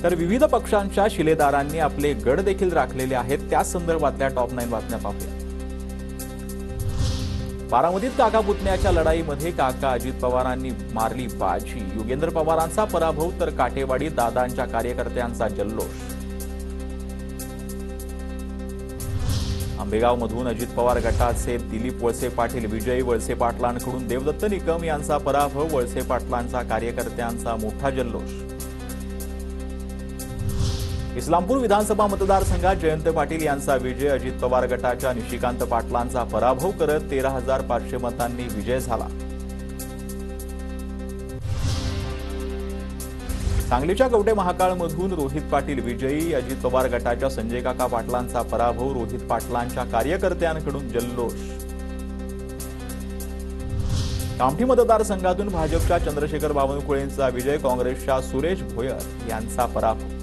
तर विविध पक्षांच्या शिलेदारांनी आपले गड देखील राखलेले आहेत। त्या संदर्भातल्या टॉप 9 बातम्या पाहूया। बारामतीत काका पुतण्याच्या लढाईमध्ये काका अजित पवारांनी मारली बाजी। योगेंद्र पवारांचा पराभव तर काटेवाडी दादांच्या कार्यकर्त्यांचा जल्लोष। आंबेगावमधून अजित पवार गटाचे दिलीप वळसे पाटील विजयी। वळसे पाटलांकडून देवदत्त निकम यांचा पराभव। वळसे पाटलांचा कार्यकर्त्यांचा मोठा जल्लोष। इस्लामपूर विधानसभा मतदारसंघात जयंत पाटील यांचा विजय। अजित पवार गटाच्या निशिकांत पाटलांचा पराभव करत 13,500 मतांनी विजय झाला। सांगलीच्या कवठे महाकाळमधून रोहित पाटील विजयी। अजित पवार गटाच्या संजय काका पाटलांचा पराभव। रोहित पाटलांच्या कार्यकर्त्यांकडून जल्लोष। कामठी मतदारसंघातून भाजपच्या चंद्रशेखर बावनकुळेंचा विजय। काँग्रेसच्या सुरेश भोयर यांचा पराभव।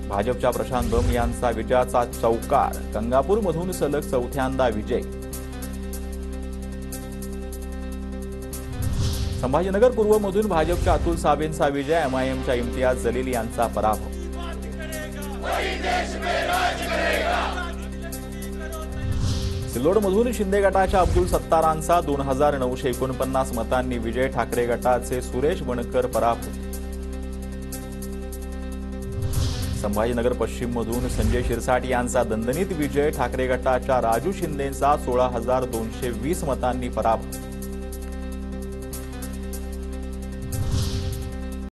भाजपच्या प्रशांत बम यांचा विजयाचा चौकार। गंगापूरमधून सलग चौथ्यांदा विजय। संभाजीनगर पूर्वमधून भाजपच्या अतुल सावेंचा विजय। एमआयएमच्या इम्तियाज जलील यांचा पराभव। सिल्लोडमधून शिंदे गटाच्या अब्दुल सत्तारांचा 2,949 मतांनी विजय। ठाकरे गटाचे सुरेश वणकर पराभूत। संभाजीनगर पश्चिममधून संजय शिरसाट यांचा दणदणीत विजय। ठाकरे गटाच्या राजू शिंदेंचा 16,220 मतांनी पराभव।